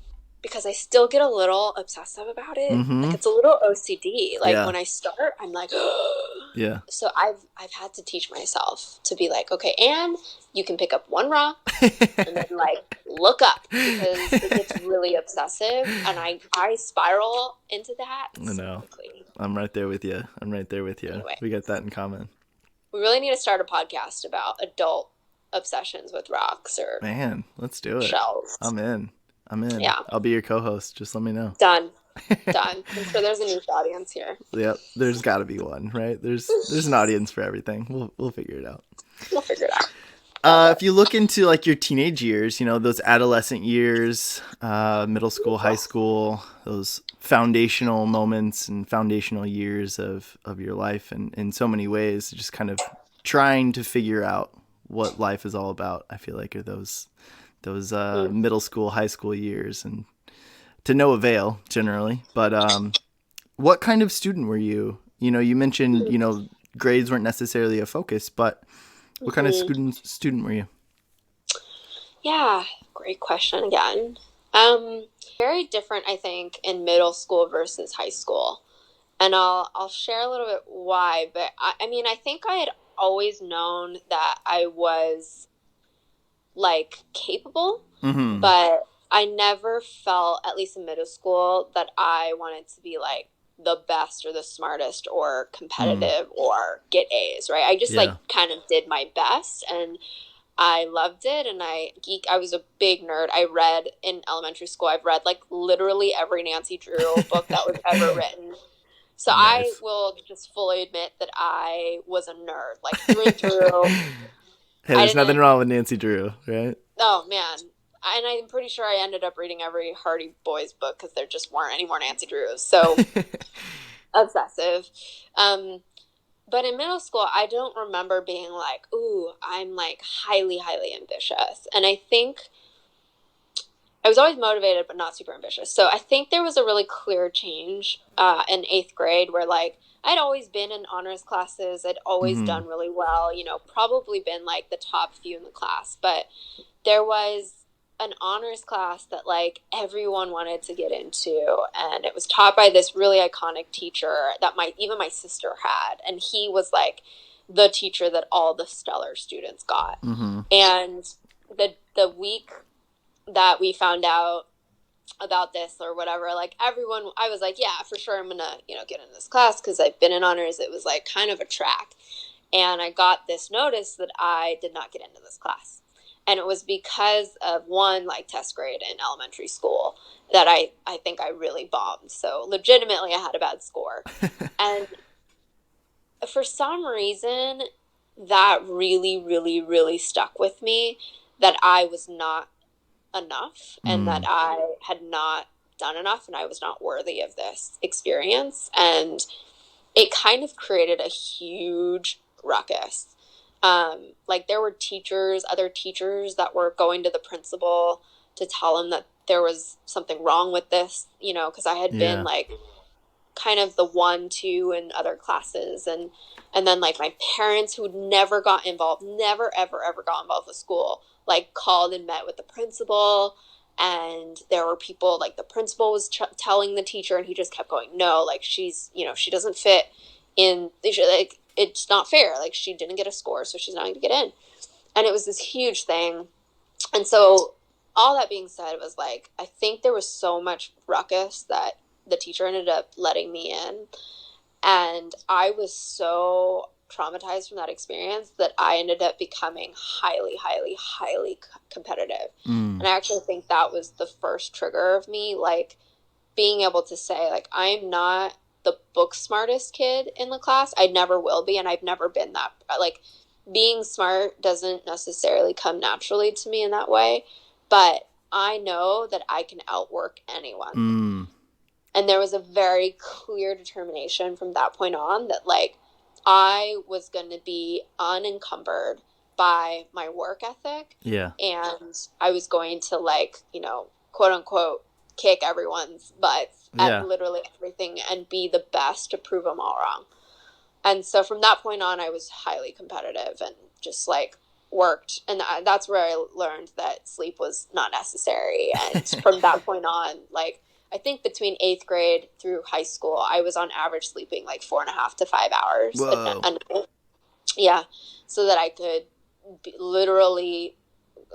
because I still get a little obsessive about it. Mm-hmm. Like it's a little OCD. Like Yeah. when I start, I'm like, Yeah. so I've had to teach myself to be like, okay, and you can pick up one rock and then like look up because it gets really obsessive and I spiral into that I so know. quickly. I'm right there with you. Anyway, We got that in common. we really need to start a podcast about adult obsessions with rocks or Man, let's do it. shells. I'm in. Yeah, I'll be your co-host. Just let me know. done. I'm sure there's a niche audience here. Yep. There's got to be one, right? There's an audience for everything. We'll figure it out. We'll figure it out. If you look into like your teenage years, those adolescent years, middle school, high school, those foundational moments and foundational years of your life, and in so many ways, just kind of trying to figure out what life is all about. I feel like are those middle school, high school years, and to no avail generally. But what kind of student were you? You mentioned grades weren't necessarily a focus, but what kind of student were you? Yeah, great question again. Very different, I think, in middle school versus high school, and I'll share a little bit why. But I mean, I think I had always known that I was like capable, Mm-hmm. but I never felt, at least in middle school, that I wanted to be like the best or the smartest or Mm. competitive or get A's, right? I just Yeah. like kind of did my best, and I loved it. And I was a big nerd. I read in elementary school, I've read like literally every Nancy Drew book that was ever written. So I Nice. will just fully admit that I was a nerd, like through and through. Hey, I there's nothing didn't, wrong with Nancy Drew, right? oh man. And I'm pretty sure I ended up reading every Hardy Boys book because there just weren't any more Nancy Drews. So obsessive. Um, but in middle school, I don't remember being like, ooh, I'm like highly, highly ambitious. And I think I was always motivated, but not super ambitious. So I think there was a really clear change in eighth grade where, like, I'd always been in honors classes. I'd always Mm-hmm. done really well, probably been like the top few in the class. But there was an honors class that, like, everyone wanted to get into. And it was taught by this really iconic teacher that even my sister had. And he was like the teacher that all the stellar students got. Mm-hmm. And the week that we found out about this or whatever, like everyone, I was like, yeah, for sure I'm gonna get in this class because I've been in honors. It was like kind of a track, and I got this notice that I did not get into this class, and it was because of one like test grade in elementary school that I think I really bombed. So legitimately I had a bad score, and for some reason that really, really, really stuck with me, that I was not enough and that Mm. I had not done enough and I was not worthy of this experience. And it kind of created a huge ruckus. Like there were other teachers that were going to the principal to tell him that there was something wrong with this, because I had been Yeah. like kind of the 1, 2 in other classes, and then like my parents who never got involved, never ever ever got involved with school, like called and met with the principal. And there were people like the principal was telling the teacher, and he just kept going, no, like she's she doesn't fit in, like it's not fair, like she didn't get a score so she's not going to get in. And it was this huge thing. And so all that being said, it was like I think there was so much ruckus that the teacher ended up letting me in, and I was so traumatized from that experience that I ended up becoming highly, highly, highly competitive. Mm. And I actually think that was the first trigger of me, like being able to say, like, I'm not the book smartest kid in the class. I never will be, and I've never been that. Like, being smart doesn't necessarily come naturally to me in that way, but I know that I can outwork anyone. Mm. And there was a very clear determination from that point on that, like, I was going to be unencumbered by my work ethic. Yeah. And I was going to, like, quote unquote, kick everyone's butts at Yeah. literally everything and be the best to prove them all wrong. And so from that point on, I was highly competitive and just like worked. And that's where I learned that sleep was not necessary. And from that point on, like, I think between eighth grade through high school, I was on average sleeping like 4.5 to 5 hours Whoa. a night. Yeah. So that I could literally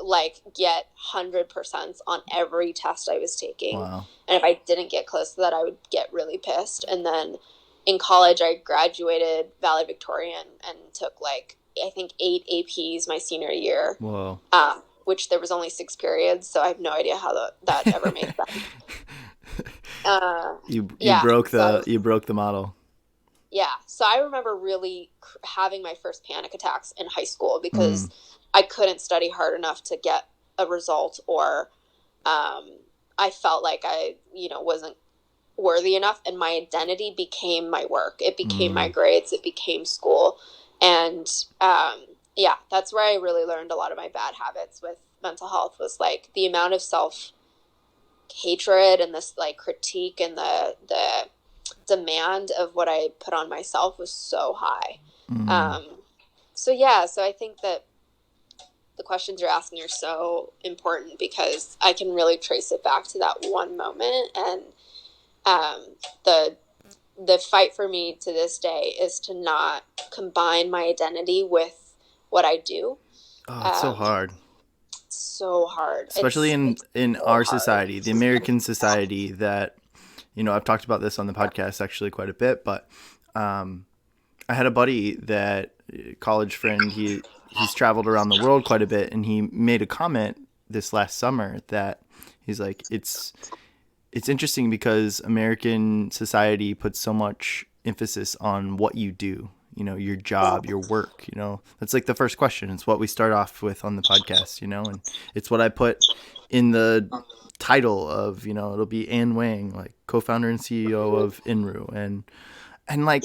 like get 100% on every test I was taking. Wow. And if I didn't get close to that, I would get really pissed. And then in college, I graduated valedictorian and took like, I think 8 APs my senior year, Whoa. which there was only 6 periods. So I have no idea how that ever made sense. You Yeah. broke So the model. yeah. So I remember really having my first panic attacks in high school Mm. because I couldn't study hard enough to get a result, or I felt like I, wasn't worthy enough, and my identity became my work. It became my Mm. grades. It became school. And yeah, that's where I really learned a lot of my bad habits with mental health, was like the amount of self hatred and this like critique and the demand of what I put on myself was so high. Mm. Um, so yeah, so I think that the questions you're asking are so important because I can really trace it back to that one moment. And um, the the fight for me to this day is to not combine my identity with what I do. Oh, it's so Um, hard. so hard. Especially It's in so our hard. society, the American society that, I've talked about this on the podcast actually quite a bit, but I had a buddy that college friend, he's traveled around the world quite a bit, and he made a comment this last summer that he's like, it's interesting because American society puts so much emphasis on what you do, your job, your work, that's like the first question. It's what we start off with on the podcast, and it's what I put in the title of, it'll be Ann Wang, like co-founder and CEO of Enrou. And like,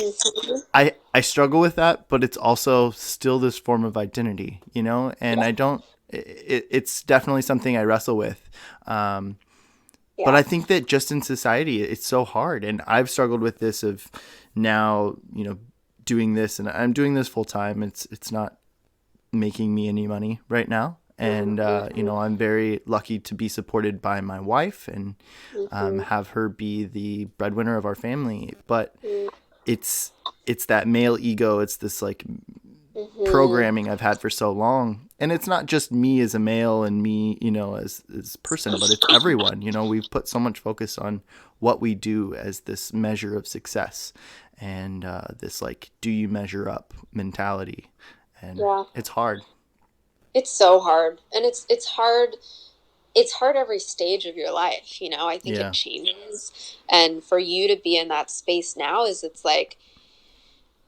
I struggle with that, but it's also still this form of identity, and I don't, it's definitely something I wrestle with. But I think that just in society, it's so hard. And I've struggled with this of now, doing this, and I'm doing this full time. It's not making me any money right now. And, I'm very lucky to be supported by my wife and have her be the breadwinner of our family. But it's that male ego. It's this like programming I've had for so long. And it's not just me as a male and me, as a person, but it's everyone. We've put so much focus on what we do as this measure of success, and this like, do you measure up mentality? And it's hard. It's so hard. And it's hard. It's hard every stage of your life. I think it changes. And for you to be in that space now it's like,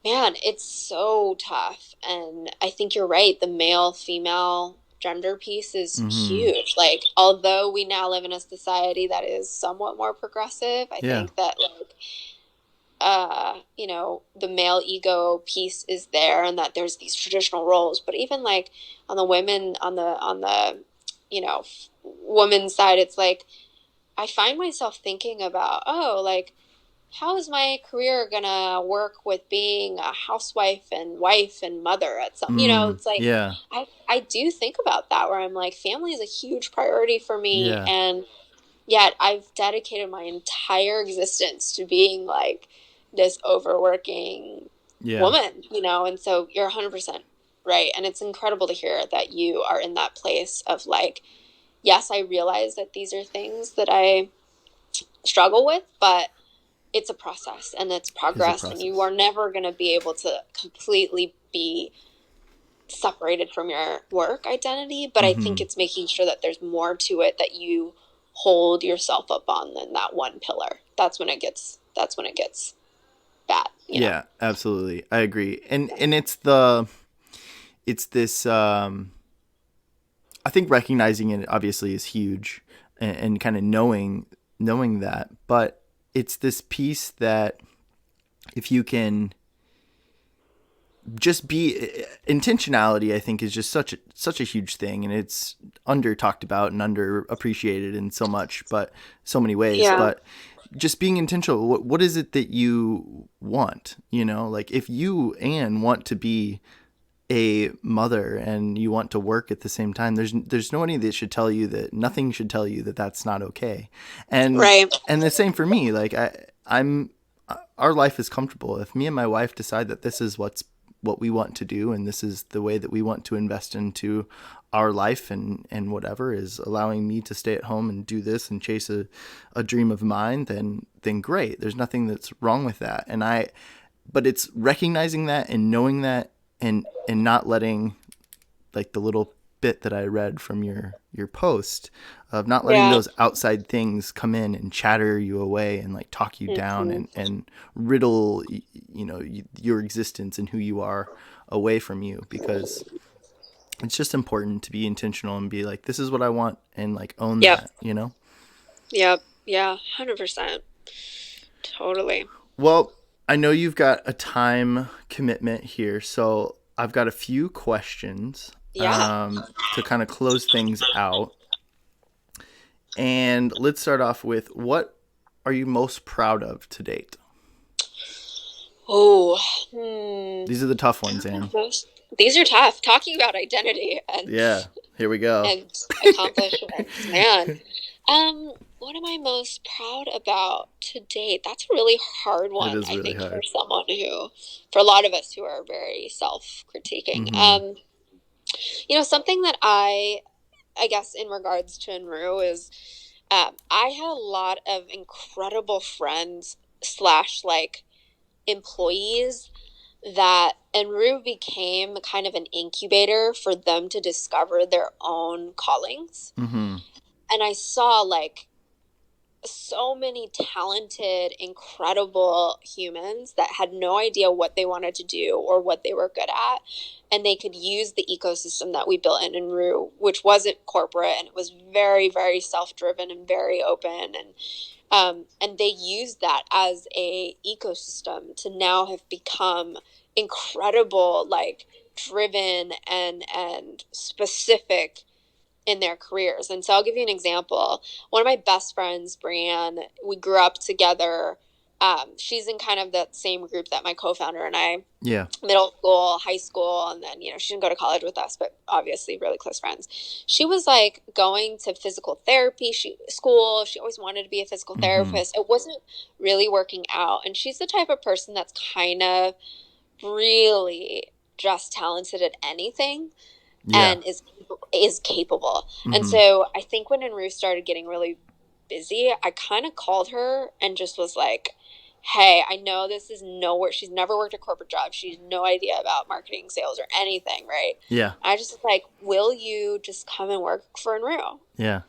man, it's so tough. And I think you're right. The male female gender piece is huge. Like, although we now live in a society that is somewhat more progressive, I think that the male ego piece is there, and that there's these traditional roles. But even like on the women, on the woman's side, it's like I find myself thinking about, like, how is my career gonna work with being a housewife and wife and mother at some, it's like, I do think about that, where I'm like, family is a huge priority for me. And yet I've dedicated my entire existence to being like this overworking woman, and so you're 100% right. And it's incredible to hear that you are in that place of like, yes, I realize that these are things that I struggle with, but it's a process and it's progress, and you are never going to be able to completely be separated from your work identity. But I think it's making sure that there's more to it that you hold yourself up on than that one pillar. That's when it gets bad. Yeah, absolutely. I agree. And it's this, I think recognizing it obviously is huge, and kind of knowing that, but it's this piece that if you can just be intentionality, I think is just such a huge thing, and it's under talked about and under appreciated in so many ways. But just being intentional, what is it that you want? Like if you, Anne, want to be a mother and you want to work at the same time, there's nobody that should tell you that, nothing should tell you that that's not okay. And and the same for me. Like I'm our life is comfortable. If me and my wife decide that this is what we want to do, and this is the way that we want to invest into our life, and whatever is allowing me to stay at home and do this and chase a dream of mine, then great. There's nothing that's wrong with that. But it's recognizing that and knowing that, and not letting, like the little bit that I read from your post, of not letting those outside things come in and chatter you away and like talk you down and riddle, your existence and who you are away from you, because it's just important to be intentional and be like, this is what I want, and like own that, Yep. Yeah. 100%. Totally. Well, I know you've got a time commitment here, so I've got a few questions to kind of close things out. And let's start off with, what are you most proud of to date? These are the tough ones, Anne. These are tough. Talking about identity and here we go. And accomplishments, man. What am I most proud about to date? That's a really hard one. It is really I think hard. for a lot of us who are very self-critiquing. Something that I I guess in regards to Enrou is I had a lot of incredible friends slash like employees that Enrou became kind of an incubator for them to discover their own callings. Mm-hmm. And I saw like so many talented, incredible humans that had no idea what they wanted to do or what they were good at. And they could use the ecosystem that we built in Enrou, which wasn't corporate and it was very, very self-driven and very open. And they used that as a ecosystem to now have become incredible, like driven and specific in their careers. And so I'll give you an example. One of my best friends, Brianne, we grew up together. She's in kind of that same group that my co-founder and I, Yeah. middle school, high school, and then, she didn't go to college with us, but obviously really close friends. She was like going to physical therapy school. She always wanted to be a physical Mm-hmm. therapist. It wasn't really working out. And she's the type of person that's kind of really just talented at anything Yeah. and is capable. And Mm-hmm. so I think when Enrou started getting really busy, I kind of called her and just was like, hey, I know this is nowhere. She's never worked a corporate job. She's no idea about marketing, sales, or anything, right? Yeah. I just was like, will you just come and work for Enrou? Yeah.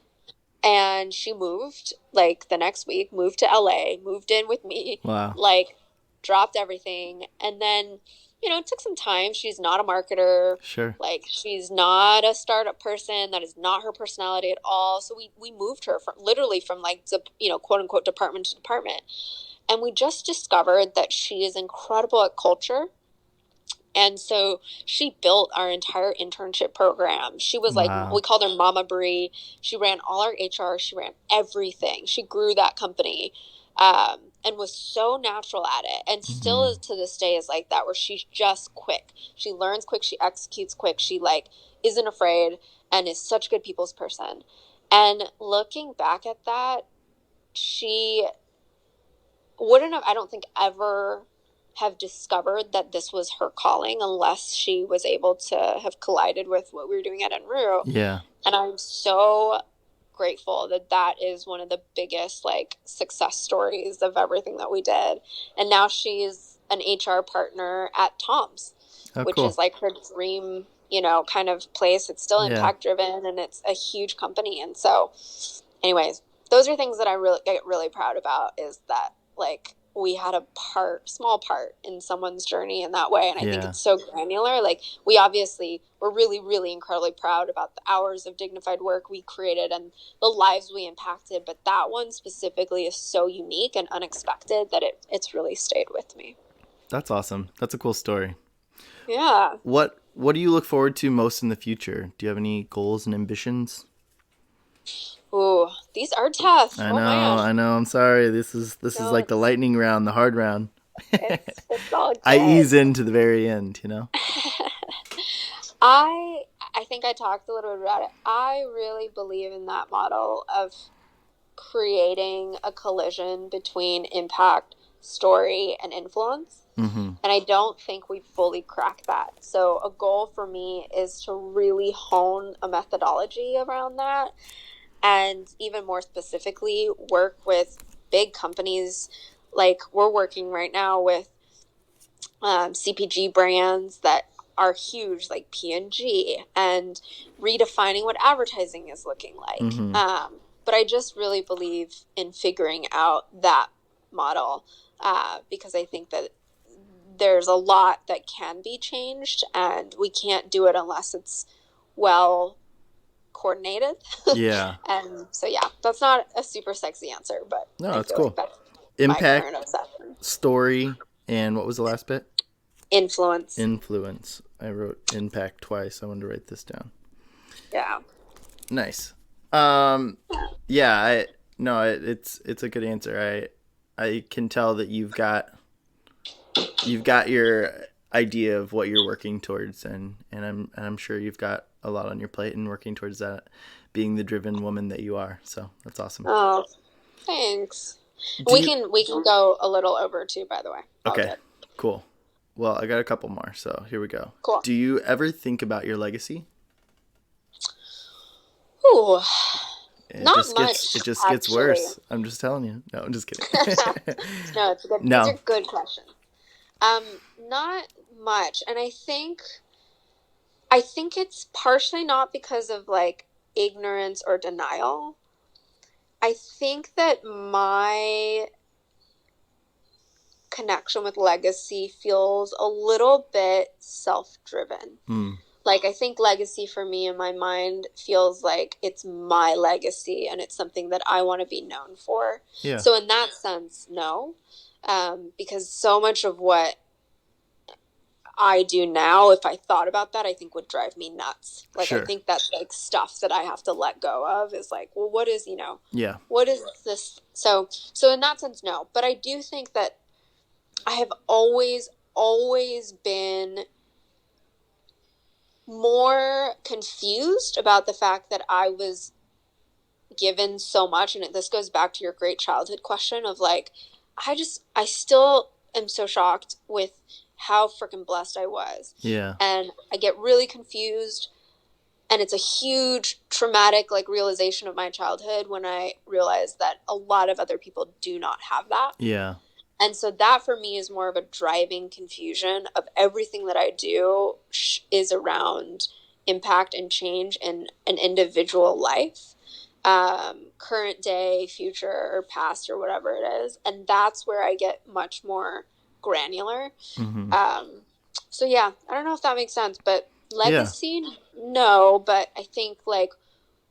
And she moved like the next week, moved to LA, moved in with me, Wow. like dropped everything. And then, it took some time. She's not a marketer. Sure. Like she's not a startup person. That is not her personality at all. So we moved her from literally from like, quote unquote department to department. And we just discovered that she is incredible at culture. And so she built our entire internship program. She was like, Wow. we called her Mama Brie. She ran all our HR. She ran everything. She grew that company and was so natural at it. And still Mm-hmm. is to this day is like that, where she's just quick. She learns quick. She executes quick. She like isn't afraid and is such a good people's person. And looking back at that, she wouldn't have, I don't think, ever have discovered that this was her calling unless she was able to have collided with what we were doing at Enrou. Yeah. And I'm so grateful that that is one of the biggest like success stories of everything that we did. And now she's an HR partner at Tom's, Oh, which is cool. like her dream, kind of place. It's still Yeah. impact driven and it's a huge company. And so anyways, those are things that I really get really proud about, is that like we had a small part in someone's journey in that way. And I think Yeah. it's so granular. Like we obviously were really, really incredibly proud about the hours of dignified work we created and the lives we impacted. But that one specifically is so unique and unexpected that it's really stayed with me. That's awesome. That's a cool story. Yeah. What do you look forward to most in the future? Do you have any goals and ambitions? Ooh, these are tough. I Oh know, man. I know. I'm sorry. This is No, like the lightning round, the hard round. it's all I good. ease into the very end, I I think I talked a little bit about it. I really believe in that model of creating a collision between impact, story, and influence. Mm-hmm. And I don't think we fully cracked that. So a goal for me is to really hone a methodology around that, and even more specifically work with big companies. Like we're working right now with CPG brands that are huge, like P&G, and redefining what advertising is looking like. Mm-hmm. But I just really believe in figuring out that model because I think that there's a lot that can be changed, and we can't do it unless it's well coordinated. Yeah. And so, yeah, that's not a super sexy answer, but No, I that's feel like cool. that's my Impact, current obsession. story, and what was the last bit? Influence. Influence. I wrote impact twice. I wanted to write this down. Yeah. Nice. Yeah, it's a good answer. I can tell that you've got your idea of what you're working towards, and I'm sure you've got a lot on your plate and working towards that, being the driven woman that you are. So that's awesome. Oh, thanks. Do We you? can go a little over too, by the way. All Okay, good. cool. Well, I got a couple more, so here we go. Cool. Do you ever think about your legacy? Ooh, It not just much, gets actually. worse. I'm just telling you. No, I'm just kidding. No, it's a good. These No. are good questions. Not much, and I think it's partially not because of like ignorance or denial. I think that my connection with legacy feels a little bit self-driven. Mm. Like, I think legacy for me in my mind feels like it's my legacy and it's something that I want to be known for. Yeah. So in that sense, no. Because so much of what I do now, if I thought about that, I think would drive me nuts. Like, I Sure. think that's like stuff that I have to let go of is like, well, what is, Yeah. what is this? So in that sense, no. But I do think that I have always been more confused about the fact that I was given so much. And this goes back to your great childhood question of like, I still am so shocked with how freaking blessed I was. Yeah. And I get really confused. And it's a huge traumatic like realization of my childhood when I realized that a lot of other people do not have that. Yeah. And so that for me is more of a driving confusion of everything that I do is around impact and change in an individual life, current day, future, or past, or whatever it is. And that's where I get much more granular. Mm-hmm. So yeah, I don't know if that makes sense, but Yeah. legacy, no. But I think like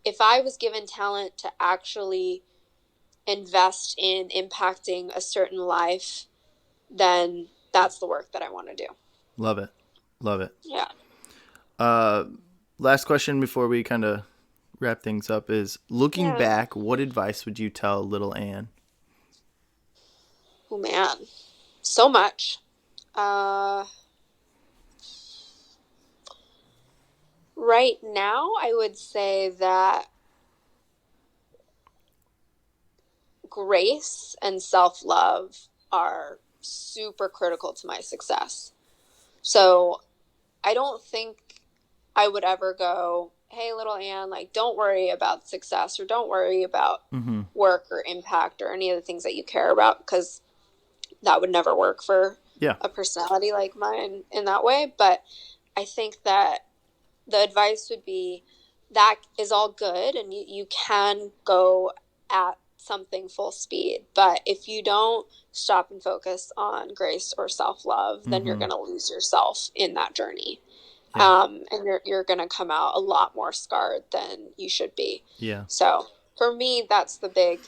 if I was given talent to actually invest in impacting a certain life, then that's the work that I want to do. Love it. Love it. Yeah. Last question before we kind of wrap things up is looking Yeah. back, what advice would you tell little Anne? Oh man, so much. Right now, I would say that grace and self-love are super critical to my success. So I don't think I would ever go, hey, little Anne, like, don't worry about success or don't worry about Mm-hmm. work or impact or any of the things that you care about, because that would never work for Yeah. a personality like mine in that way. But I think that the advice would be that is all good and you can go at something full speed. But if you don't stop and focus on grace or self-love, then you're Mm-hmm. going to lose yourself in that journey. Yeah. And you're going to come out a lot more scarred than you should be. Yeah. So for me, that's the big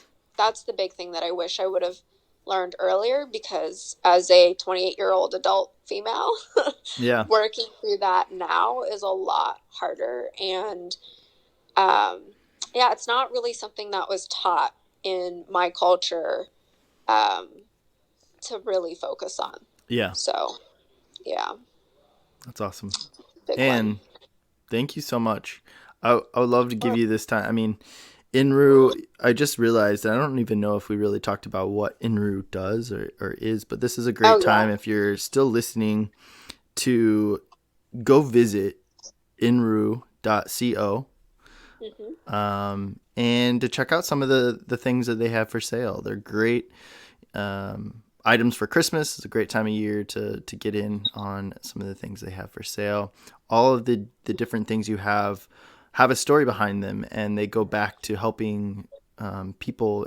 thing that I wish I would have learned earlier, because as a 28-year-old adult female, Yeah. working through that now is a lot harder. And yeah, it's not really something that was taught in my culture um, to really focus on. Yeah. So yeah, That's awesome. big one. And thank you so much. I would love to give you this time. I mean, Enrou, I just realized, I don't even know if we really talked about what Enrou does or is, but this is a great time if you're still listening to go visit enrou.co. Mm-hmm. And to check out some of the things that they have for sale. They're great items for Christmas. It's a great time of year to get in on some of the things they have for sale. All of the different things you have a story behind them, and they go back to helping people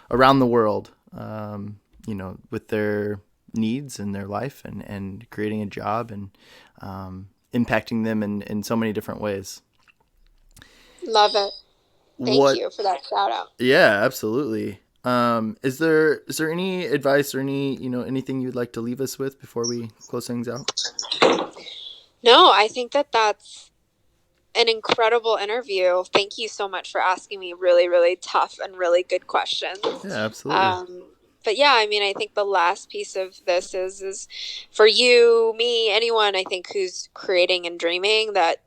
around the world, with their needs in their life and creating a job and impacting them in so many different ways. Love it. Thank you for that shout out. Yeah, absolutely. Is there any advice or anything you'd like to leave us with before we close things out? No, I think that that's an incredible interview. Thank you so much for asking me really, really tough and really good questions. Yeah, absolutely. But yeah, I mean, I think the last piece of this is for you, me, anyone, I think, who's creating and dreaming, that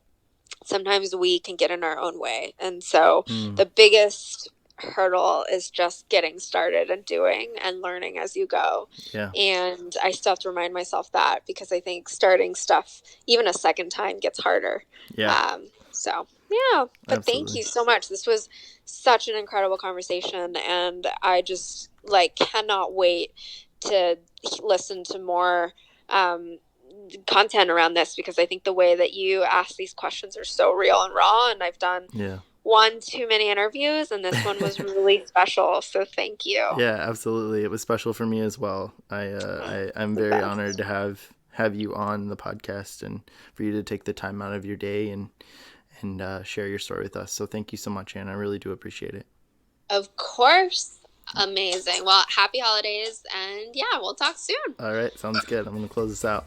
sometimes we can get in our own way. And so the biggest hurdle is just getting started and doing and learning as you go. Yeah. And I still have to remind myself that, because I think starting stuff even a second time gets harder. Yeah. So Yeah, but thank Absolutely. you so much. This was such an incredible conversation, and I just like cannot wait to listen to more um, content around this, because I think the way that you ask these questions are so real and raw, and I've done Yeah. one too many interviews, and this one was really special. So thank you. Yeah, absolutely. It was special for me as well. I'm The very best. honored to have you on the podcast and for you to take the time out of your day and share your story with us. So thank you so much, Anne. I really do appreciate it. Of course. Amazing. Well, happy holidays, and yeah, we'll talk soon. All right, sounds good. I'm going to close this out.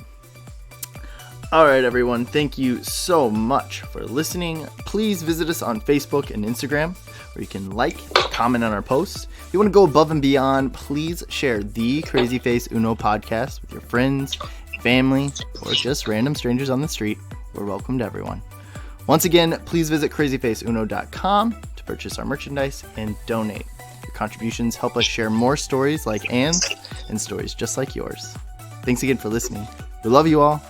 All right, everyone. Thank you so much for listening. Please visit us on Facebook and Instagram, where you can like, comment on our posts. If you want to go above and beyond, please share the Crazy Face Uno podcast with your friends, family, or just random strangers on the street. We're welcome to everyone. Once again, please visit crazyfaceuno.com to purchase our merchandise and donate. Your contributions help us share more stories like Anne's and stories just like yours. Thanks again for listening. We love you all.